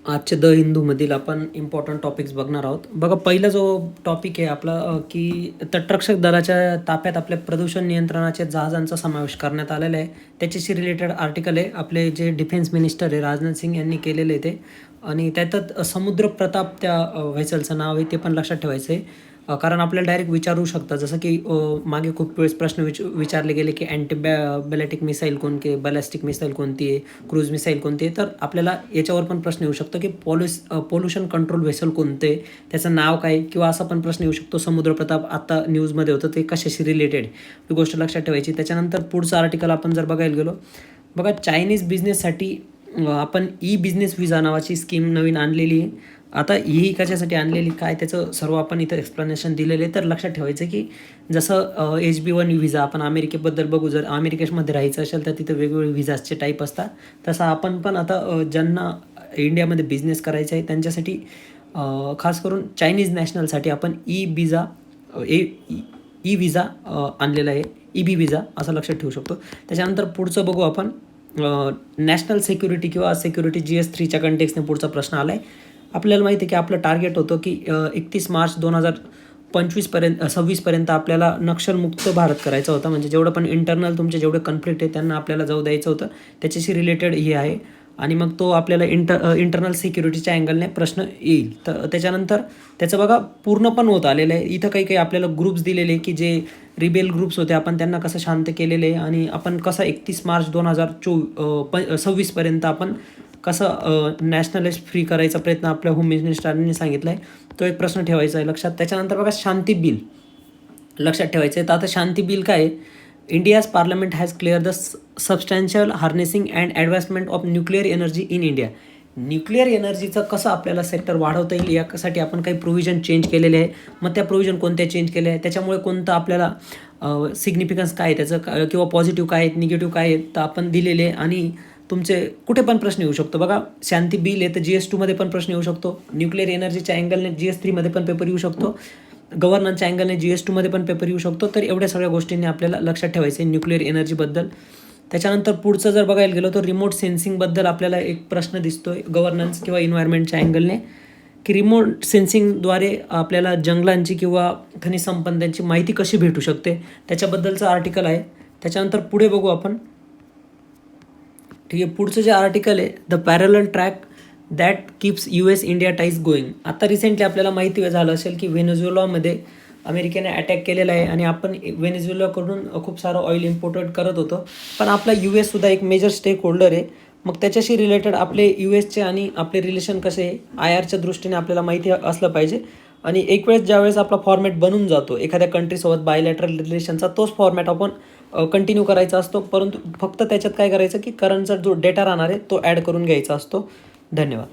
आजचे द हिंदूमधील आपण important topics बघणार आहोत. बघा, पहिला जो टॉपिक आहे आपला की तटरक्षक दलाच्या ताफ्यात आपल्या प्रदूषण नियंत्रणाच्या जहाजांचा समावेश करण्यात आलेला आहे. त्याच्याशी रिलेटेड आर्टिकल आहे. आपले जे डिफेन्स मिनिस्टर आहे राजनाथ सिंग यांनी केलेले आहे ते. आणि त्यातच समुद्र प्रताप त्या व्हेसलचं नाव आहे, ते पण लक्षात ठेवायचं आहे. कारण आपल्याला डायरेक्ट विचारू शकतात, जसं की मागे खूप वेळेस प्रश्न विचारले गेले की बॅलेटिक मिसाईल कोणती आहे, बॅलिस्टिक मिसाईल कोणती आहे, क्रूज मिसाईल कोणती आहे. तर आपल्याला याच्यावर पण प्रश्न येऊ शकतो की पोल्युशन कंट्रोल व्हेसल कोणतं आहे, त्याचं नाव काय, किंवा असा पण प्रश्न येऊ शकतो समुद्र प्रताप आता न्यूजमध्ये होतं ते कशाशी रिलेटेड, ही गोष्ट लक्षात ठेवायची. त्याच्यानंतर पुढचं आर्टिकल आपण जर बघायला गेलो, बघा चायनीज बिझनेससाठी आपण ई बिझनेस विजा नावाची स्कीम नवीन आणलेली आहे. आता ही कशासाठी आणलेली, काय त्याचं सर्व आपण इथं एक्सप्लेनेशन दिलेलं आहे. तर लक्षात ठेवायचं की जसं HB1 व्हिजा आपण अमेरिकेबद्दल बघू, जर अमेरिकेमध्ये राहायचं असेल तर तिथं वेगवेगळे व्हिजाचे टाईप असतात. तसं आपण पण आता ज्यांना इंडियामध्ये बिझनेस करायचा आहे त्यांच्यासाठी खास करून चायनीज नॅशनलसाठी आपण ई व्हिजा आणलेला आहे, EB व्हिजा असं लक्षात ठेवू शकतो. त्याच्यानंतर पुढचं बघू आपण नॅशनल सिक्युरिटी किंवा सिक्युरिटी GS3च्या कंटेक्सने पुढचा प्रश्न आला आहे. आपल्याला माहिती आहे की आपलं टार्गेट होतं की 31 मार्च 2026पर्यंत आपल्याला नक्षलमुक्त भारत करायचा होता. म्हणजे जेवढं पण इंटरनल तुमचे जेवढे कन्फ्लिक्ट आहे त्यांना आपल्याला जाऊ द्यायचं होतं, त्याच्याशी रिलेटेड हे आहे. आणि मग तो आपल्याला इंटरनल सिक्युरिटीच्या अँगलने प्रश्न येईल. तर त्याच्यानंतर त्याचं बघा पूर्ण पण होत आलेलं आहे. इथं काही काही आपल्याला ग्रुप्स दिलेले की जे रिबेल ग्रुप्स होते, आपण त्यांना कसं शांत केलेलं आहे आणि आपण कसं 31 मार्च 2026पर्यंत आपण कसं नॅशनलाइज फ्री करायचा प्रयत्न आपल्या होम मिनिस्टरांनी सांगितला आहे. तो एक प्रश्न ठेवायचा आहे लक्षात. त्याच्यानंतर बघा शांती बिल लक्षात ठेवायचं आहे. तर आता शांती बिल काय आहे, India's parliament has clear the substantial harnessing and advancement of nuclear energy in India. Nuclear एनर्जीचं कसं आपल्याला सेक्टर वाढवता येईल यासाठी आपण काही प्रोव्हिजन चेंज केलेले आहे. मग त्या प्रोव्हिजन कोणत्या चेंज केल्या आहे, त्याच्यामुळे कोणतं आपल्याला सिग्निफिकन्स काय आहे त्याचं, किंवा पॉझिटिव्ह काय आहेत, निगेटिव्ह काय आहेत, तर आपण दिलेले आहे. आणि तुमचे कुठे पण प्रश्न येऊ शकतो. बघा, शांती बिल आहे तर GS2मध्ये पण प्रश्न येऊ शकतो, न्यूक्लिअर एनर्जीच्या अँगलने GS3मध्ये पण पेपर येऊ शकतो, गव्हर्नन्सच्या अँगलने GS2मध्ये पण पेपर येऊ शकतो. तर एवढ्या सगळ्या गोष्टींनी आपल्याला लक्षात ठेवायचं आहे न्यूक्लिअर एनर्जीबद्दल. त्याच्यानंतर पुढचं जर बघायला गेलो तर रिमोट सेन्सिंगबद्दल आपल्याला एक प्रश्न दिसतोय गव्हर्नन्स किंवा इन्व्हायरमेंटच्या अँगलने, की रिमोट सेन्सिंगद्वारे आपल्याला जंगलांची किंवा खनिज संपत्त्यांची माहिती कशी भेटू शकते, त्याच्याबद्दलचं आर्टिकल आहे. त्याच्यानंतर पुढे बघू आपण. ठीक आहे, पुढचं जे आर्टिकल आहे, the parallel track that keeps US India ties going. आता रिसेंटली आपल्याला माहिती झालं असेल की व्हेनेझुएलामध्ये अमेरिकेने अटॅक केलेला आहे आणि आपण व्हेनेझुएलाकडून खूप सारं ऑइल इम्पोर्टेड करत होतो. पण आपला US सुद्धा एक मेजर स्टेक होल्डर आहे. मग त्याच्याशी रिलेटेड आपले USचे आणि आपले रिलेशन कसे आहे, IRच्या दृष्टीने आपल्याला माहिती असलं पाहिजे. आणि एक वेळेस ज्यावेळेस आपला फॉर्मॅट बनून जातो एखाद्या कंट्रीसोबत बायलॅटरल रिलेशनचा, तोच फॉर्मॅट आपण कंटिन्यू करायचा असतो. परंतु फक्त त्याच्यात काय करायचं की करंटचा जो डेटा राहणार आहे तो ॲड करून घ्यायचा असतो. धन्यवाद.